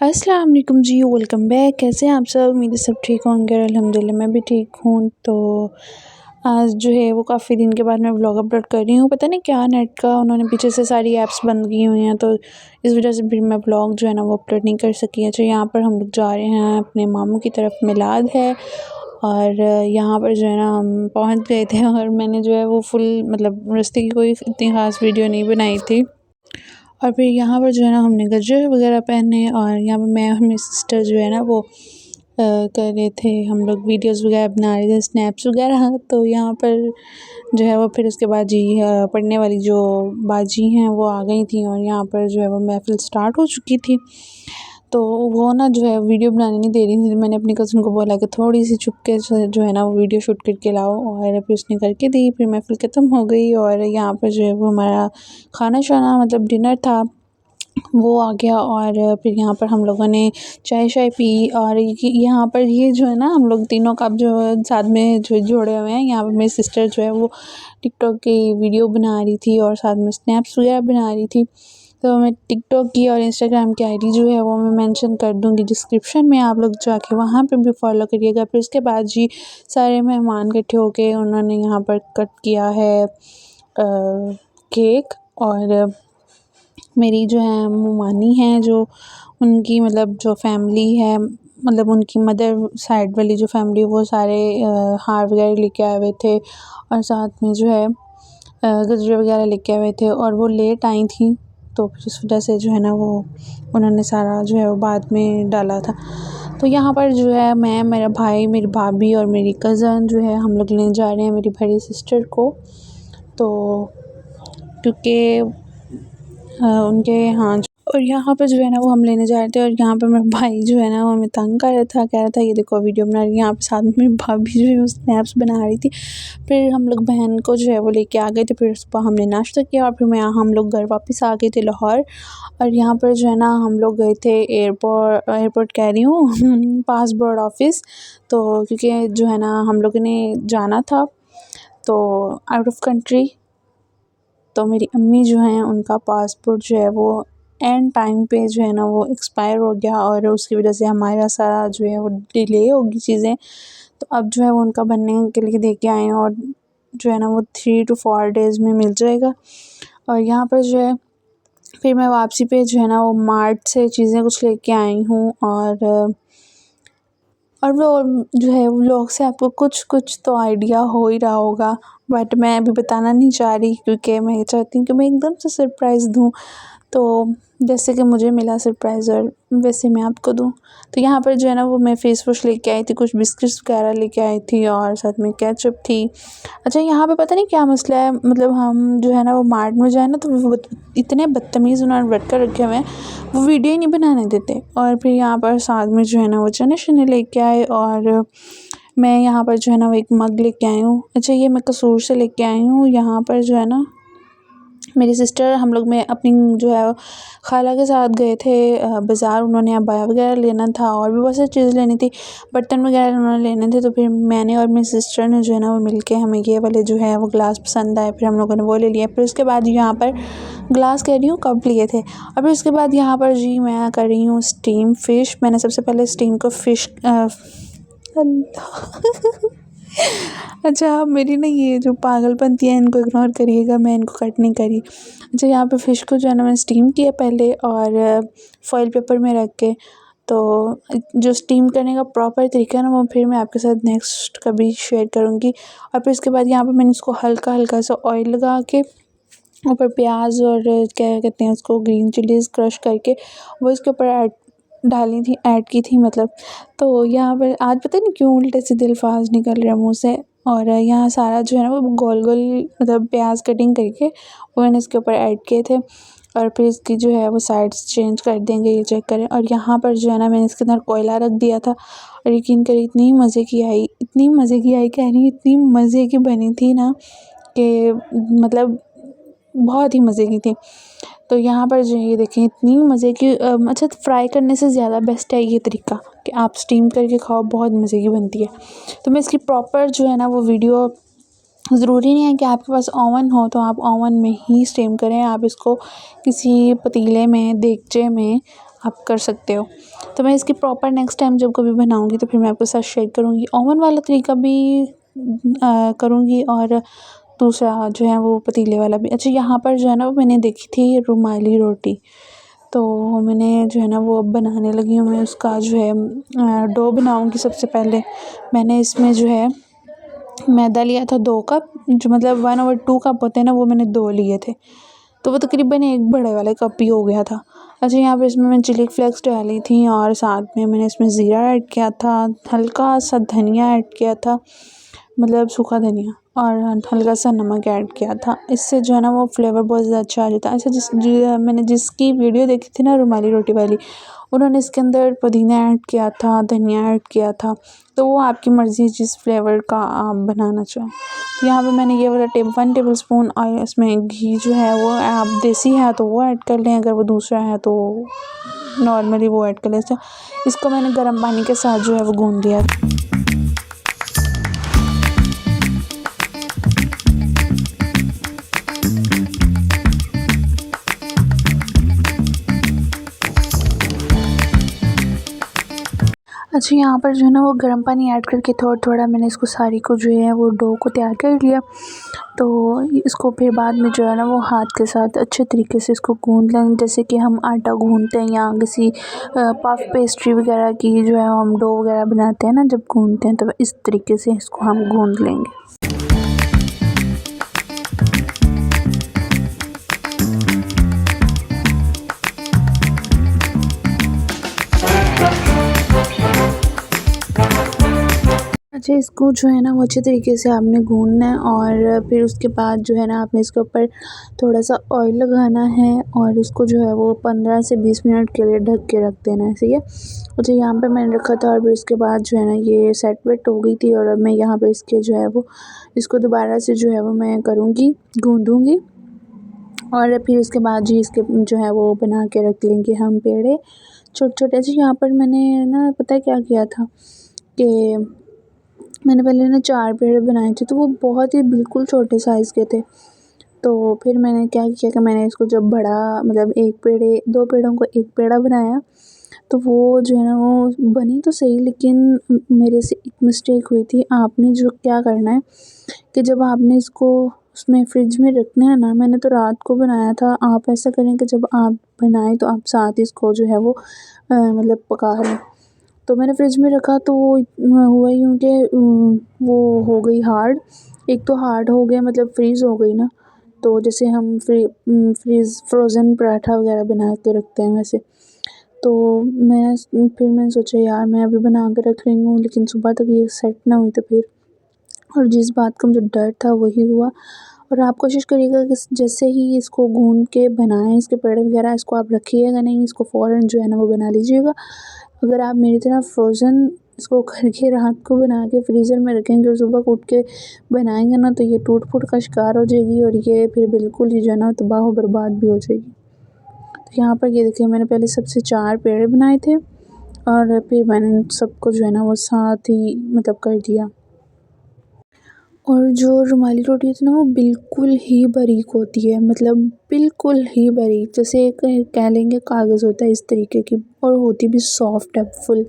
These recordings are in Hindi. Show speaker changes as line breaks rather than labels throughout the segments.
अस्सलाम वालेकुम जी, वेलकम बैक। कैसे हैं आप सब? उम्मीद है सब ठीक होंगे और अल्हम्दुलिल्लाह मैं भी ठीक हूँ। तो आज जो है वो काफ़ी दिन के बाद मैं व्लॉग अपलोड कर रही हूँ। पता नहीं क्या नेट का उन्होंने पीछे से सारी ऐप्स बंद की हुई हैं, तो इस वजह से फिर मैं व्लॉग जो है ना वो अपलोड नहीं कर सकी। अच्छा, यहाँ पर हम लोग जा रहे हैं अपने मामू की तरफ, मिलाद है और यहाँ पर जो है ना हम पहुँच गए थे और मैंने जो है वो फुल मतलब रास्ते की कोई इतनी ख़ास वीडियो नहीं बनाई थी। और फिर यहाँ पर जो है ना हमने गजरे वगैरह पहने और यहाँ पर मैं और मेरी सिस्टर जो है ना वो कर रहे थे, हम लोग वीडियोस वगैरह बना रहे थे, स्नैप्स वगैरह। तो यहाँ पर जो है वो फिर उसके बाद जी पढ़ने वाली जो बाजी हैं वो आ गई थी और यहाँ पर जो है वो महफ़िल स्टार्ट हो चुकी थी। तो वो ना जो है वीडियो बनाने नहीं दे रही थी, तो मैंने अपनी कज़न को बोला कि थोड़ी सी चुपके से जो है ना वो वीडियो शूट करके लाओ और फिर उसने करके दी। फिर महफ़िल ख़त्म हो गई और यहाँ पर जो है वो हमारा खाना शाना मतलब डिनर था वो आ गया और फिर यहाँ पर हम लोगों ने चाय शाय पी। और यहाँ पर ये जो है ना हम लोग तीनों कप जो साथ में जो जोड़े हुए हैं, यहाँ पर मेरी सिस्टर जो है वो टिकटॉक की वीडियो बना रही थी और साथ में स्नैप्स वगैरह बना रही थी। तो मैं टिकटॉक की और इंस्टाग्राम की आईडी जो है वो मैं मेंशन कर दूँगी डिस्क्रिप्शन में, आप लोग जाके वहाँ पे भी फॉलो करिएगा। फिर उसके बाद जी सारे मेहमान इकट्ठे होके उन्होंने यहाँ पर कट किया है केक। और मेरी जो है मानी हैं जो उनकी मतलब जो फैमिली है, मतलब उनकी मदर साइड वाली जो फैमिली वो सारे हार वगैरह लेके आए हुए थे और साथ में जो है गजरे वगैरह लेके आए हुए थे और वो लेट आई थी, तो फिर इस वजह से जो है ना वो उन्होंने सारा जो है वो बाद में डाला था। तो यहाँ पर जो है मैं, मेरा भाई, मेरी भाभी और मेरी कज़न जो है हम लोग लेने जा रहे हैं मेरी बड़ी सिस्टर को। तो क्योंकि उनके यहाँ और यहाँ पे जो है ना वो हम लेने जा रहे थे और यहाँ पे मेरा भाई जो है ना वो हमें तंग कर रहा था, कह रहा था ये देखो वीडियो बना रही है। यहाँ पे साथ में मेरी भाभी जो है वो स्नैप्स बना रही थी। फिर हम लोग बहन को जो है वो लेके आ गए थे, फिर सुबह हमने नाश्ता किया और फिर हम लोग घर वापस आ गए थे लाहौर। और यहाँ पर जो है ना हम लोग गए थे एयरपोर्ट कह रही हूँ पासपोर्ट ऑफिस। तो क्योंकि जो है ना हम लोगों ने जाना था तो आउट ऑफ कंट्री, तो मेरी अम्मी जो हैं उनका पासपोर्ट जो है वो एंड टाइम पे जो है ना वो एक्सपायर हो गया और उसकी वजह से हमारा सारा जो है वो डिले होगी चीज़ें। तो अब जो है वो उनका बनने के लिए दे के आए हैं और जो है ना वो 3 to 4 डेज़ में मिल जाएगा। और यहाँ पर जो है फिर मैं वापसी पे जो है ना वो मार्ट से चीज़ें कुछ लेके आई हूँ और वो जो है व्लॉग से आपको कुछ कुछ तो आइडिया हो ही रहा होगा, बट मैं अभी बताना नहीं चाह रही क्योंकि मैं ये चाहती हूँ कि मैं एकदम से सरप्राइज़ दूँ। तो जैसे कि मुझे मिला सरप्राइज़ और वैसे मैं आपको दूँ। तो यहाँ पर जो है ना वो मैं फेस वॉश लेके आई थी, कुछ बिस्किट्स वगैरह लेके आई थी और साथ में केचअप थी। अच्छा, यहाँ पे पता नहीं क्या मसला है, मतलब हम जो है ना वो मार्ट में जाए ना तो वो इतने बदतमीज़ उन्होंने वर्कर रखे हुए हैं, वो वीडियो ही नहीं बनाने देते। और फिर यहाँ पर साथ में जो है ना वो चने शने लेके आए और मैं यहाँ पर जो है ना वो एक मग लेके आई हूँ। अच्छा, ये मैं कसूर से लेके आई हूँ। यहाँ पर जो है ना मेरी सिस्टर, हम लोग मैं अपनी जो है खाला के साथ गए थे बाज़ार, उन्होंने अबाया वगैरह लेना था और भी बहुत सारी चीज़ें लेनी थी, बर्तन वगैरह उन्होंने लेने थे। तो फिर मैंने और मेरी सिस्टर ने जो है ना वो मिलके हमें ये वाले जो है वो ग्लास पसंद आए, फिर हम लोगों ने वो ले लिया। फिर उसके बाद यहाँ पर ग्लास कह रही हूँ कप लिए थे और फिर उसके बाद यहाँ पर जी मैं कर रही हूँ स्टीम फ़िश। मैंने सबसे पहले स्टीम को फ़िश अच्छा, मेरी ना ये जो पागलपंती है इनको इग्नोर करिएगा, मैं इनको कट नहीं करी। अच्छा, यहाँ पे फ़िश को जो है ना मैंने स्टीम किया पहले और फॉइल पेपर में रख के। तो जो स्टीम करने का प्रॉपर तरीका है ना वो फिर मैं आपके साथ नेक्स्ट कभी शेयर करूँगी। और फिर उसके बाद यहाँ पे मैंने इसको हल्का हल्का सा ऑयल लगा के ऊपर प्याज और क्या कहते हैं उसको ग्रीन चिलीज़ क्रश करके वो इसके ऊपर डाली थी, ऐड की थी मतलब। तो यहाँ पर आज पता नहीं क्यों उल्टे सीधे अल्फाज निकल रहे हैं मुँह से। और यहाँ सारा जो है ना वो गोल गोल मतलब प्याज कटिंग करके वो मैंने इसके ऊपर ऐड किए थे और फिर इसकी जो है वो साइड्स चेंज कर देंगे, ये चेक करें। और यहाँ पर जो है ना मैंने इसके अंदर कोयला रख दिया था और यकीन करिए इतनी मज़े की आई, इतनी मज़े की आई कह रही हूँ, इतनी मज़े की बनी थी ना कि मतलब बहुत ही मज़े की थी। तो यहाँ पर जो है ये देखें इतनी मज़े की अच्छा, फ्राई करने से ज़्यादा बेस्ट है ये तरीका कि आप स्टीम करके खाओ, बहुत मज़े की बनती है। तो मैं इसकी प्रॉपर जो है ना वो वीडियो, ज़रूरी नहीं है कि आपके पास ओवन हो तो आप ओवन में ही स्टीम करें, आप इसको किसी पतीले में, देगचे में आप कर सकते हो। तो मैं इसकी प्रॉपर नेक्स्ट टाइम जब कभी बनाऊँगी तो फिर मैं आपके साथ शेयर करूँगी। ओवन वाला तरीका भी करूँगी और दूसरा जो है वो पतीले वाला भी। अच्छा, यहाँ पर जो है ना वो मैंने देखी थी रुमाली रोटी, तो मैंने जो है ना वो अब बनाने लगी हूँ। मैं उसका जो है डो बनाऊँगी। सबसे पहले मैंने इसमें जो है मैदा लिया था 2 कप, जो मतलब 1/2 कप होते हैं ना, वो मैंने 2 लिए थे, तो वो तकरीबन एक बड़े वाले कप ही हो गया था। अच्छा, यहाँ पे इसमें मैंने चिली फ्लेक्स डाली थी और साथ में मैंने इसमें ज़ीरा ऐड किया था, हल्का सा धनिया ऐड किया था, मतलब सूखा धनिया, और हल्का सा नमक ऐड किया था। इससे जो है ना वो फ्लेवर बहुत ज़्यादा अच्छा आ जाता है। अच्छा, मैंने जिसकी वीडियो देखी थी ना रुमाली रोटी वाली, उन्होंने इसके अंदर पुदीना ऐड किया था, धनिया ऐड किया था, तो वो आपकी मर्ज़ी जिस फ्लेवर का आप बनाना चाहें। तो यहाँ पे मैंने ये वाला 1 टेबल स्पून ऑयल, इसमें घी जो है वो आप देसी है तो वो ऐड कर लें, अगर वो दूसरा है तो नॉर्मली वो ऐड कर लें। तो इसको मैंने गर्म पानी के साथ जो है वो गूँध लिया। अच्छा, यहाँ पर जो है ना वो गर्म पानी ऐड करके थोड़ा थोड़ा मैंने इसको सारी को जो है वो डो को तैयार कर लिया। तो इसको फिर बाद में जो है ना वो हाथ के साथ अच्छे तरीके से इसको गूँध लें, जैसे कि हम आटा गूँधते हैं या किसी पफ पेस्ट्री वगैरह की जो है हम डो वगैरह बनाते हैं ना, जब गूँधते हैं तो इस तरीके से इसको हम गूँध लेंगे। अच्छा, इसको जो है ना वो अच्छे तरीके से आपने गूँधना है और फिर उसके बाद जो है ना आपने इसके ऊपर थोड़ा सा ऑयल लगाना है और इसको जो है वो 15 से 20 मिनट के लिए ढक के रख देना है, सही है। अच्छा, यहाँ पे मैंने रखा था और फिर इसके बाद जो है ना ये सेट वेट हो गई थी और अब मैं यहाँ पर इसके जो है वो इसको दोबारा से जो है वो मैं करूँगी, गूँधूँगी और फिर इसके बाद जी इसके जो है वो बना के रख लेंगे हम पेड़े छोटे-छोटे। अच्छा, यहाँ पर मैंने ना पता है क्या किया था कि मैंने पहले ना 4 पेड़े बनाए थे, तो वो बहुत ही बिल्कुल छोटे साइज़ के थे। तो फिर मैंने क्या किया कि मैंने इसको जब बड़ा मतलब 1 पेड़े 2 पेड़ों को 1 पेड़ा बनाया, तो वो जो है ना वो बनी तो सही, लेकिन मेरे से एक मिस्टेक हुई थी। आपने जो क्या करना है कि जब आपने इसको उसमें फ्रिज में रखना है ना, मैंने तो रात को बनाया था, आप ऐसा करें कि जब आप बनाएँ तो आप साथ इसको जो है वो मतलब पका लें। तो मैंने फ्रिज में रखा तो वो हुआ यूँ कि वो हो गई हार्ड। एक तो हार्ड हो गया मतलब फ्रीज़ हो गई ना, तो जैसे हम फ्रोज़न पराठा वगैरह बना के रखते हैं वैसे। तो फिर मैंने सोचा यार मैं अभी बना के रख रही हूँ, लेकिन सुबह तक ये सेट ना हुई तो फिर, और जिस बात का मुझे डर था वही हुआ। और आप कोशिश करिएगा कि जैसे ही इसको गूँध के बनाएँ, इसके पेड़े वगैरह इसको आप रखिएगा नहीं, इसको फ़ौरन जो है ना वो बना लीजिएगा। अगर आप मेरी तरह फ्रोज़न इसको करके रात को बना के फ्रीज़र में रखेंगे और सुबह को उठ के बनाएँगे ना, तो ये टूट-फूट का शिकार हो जाएगी और ये फिर बिल्कुल ही जो है ना तबाह व बर्बाद भी हो जाएगी। तो यहाँ पर ये देखिए मैंने पहले सबसे 4 पेड़े बनाए थे और फिर मैंने सबको जो है ना वो साथ ही मतलब कर दिया। और जो रुमाली रोटी होती है ना वो बिल्कुल ही बारीक होती है, मतलब बिल्कुल ही बारीक, जैसे कह लेंगे कागज़ होता है इस तरीके की, और होती भी सॉफ्ट है फुल।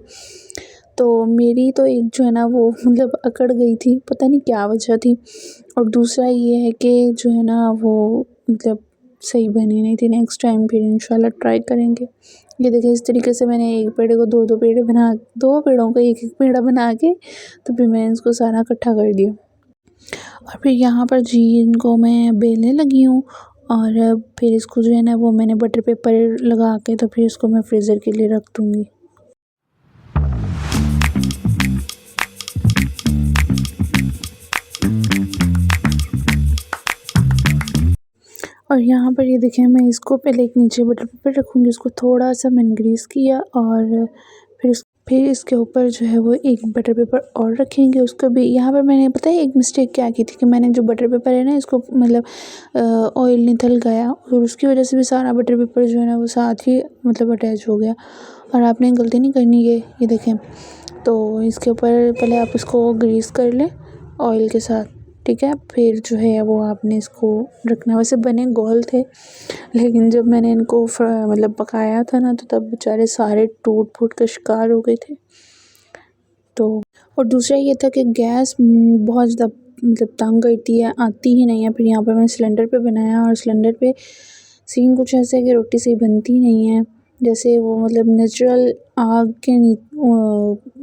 तो मेरी तो एक जो है ना वो मतलब अकड़ गई थी, पता नहीं क्या वजह थी। और दूसरा ये है कि जो है ना वो मतलब सही बनी नहीं थी। नेक्स्ट टाइम फिर इंशाल्लाह ट्राई करेंगे। ये देखिए इस तरीके से मैंने एक पेड़े को 2-2 पेड़े बना 2 पेड़ों को 1-1 पेड़ा बना के तो फिर मैंने इसको सारा इकट्ठा कर दिया। और फिर यहाँ पर जी इनको मैं बेलने लगी हूँ और फिर इसको जो है ना वो मैंने बटर पेपर लगा के तो फिर इसको मैं फ्रीज़र के लिए रख दूँगी। और यहाँ पर ये देखें मैं इसको पहले एक नीचे बटर पेपर रखूँगी, इसको थोड़ा सा मैंने ग्रीस किया और फिर इसके ऊपर जो है वो एक बटर पेपर और रखेंगे। उसको भी यहाँ पर मैंने पता है एक मिस्टेक क्या की थी कि मैंने जो बटर पेपर है ना इसको मतलब ऑयल नहीं लगाया और उसकी वजह से भी सारा बटर पेपर जो है ना वो साथ ही मतलब अटैच हो गया। और आपने गलती नहीं करनी ये देखें। तो इसके ऊपर पहले आप इसको ग्रीस कर लें ऑयल के साथ। ठीक है। फिर जो है वो आपने इसको रखना, वैसे बने गोल थे लेकिन जब मैंने इनको मतलब पकाया था ना तो तब बेचारे सारे टूट फूट का शिकार हो गए थे। तो और दूसरा ये था कि गैस बहुत ज़्यादा मतलब तंग करती है, आती ही नहीं है। फिर यहाँ पे मैंने सिलेंडर पे बनाया और सिलेंडर पे सीन कुछ ऐसा है कि रोटी सही बनती नहीं है, जैसे वो मतलब नेचुरल आग के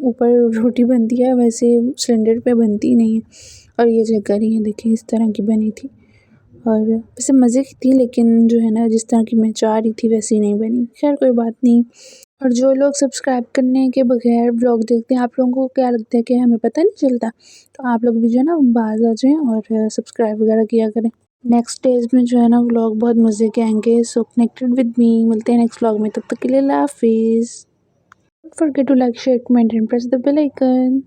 ऊपर रोटी बनती है वैसे सिलेंडर पे बनती नहीं है। और ये जो करी है देखिए इस तरह की बनी थी और वैसे मज़े की थी, लेकिन जो है ना जिस तरह की मैं चाह रही थी वैसी नहीं बनी। खैर कोई बात नहीं। और जो लोग सब्सक्राइब करने के बगैर व्लॉग देखते हैं, आप लोगों को क्या लगता है कि हमें पता नहीं चलता? तो आप लोग भी जो है ना बाज़ आ जाएँ और सब्सक्राइब वगैरह किया करें। नेक्स्ट डेज़ में जो है ना व्लॉग बहुत मज़े के आएँगे, सो कनेक्टेड विद मी। मिलते हैं नेक्स्ट व्लॉग में, तब तक के लिए अल्लाह हाफ़िज़। Don't forget to like, share, comment and press the bell icon.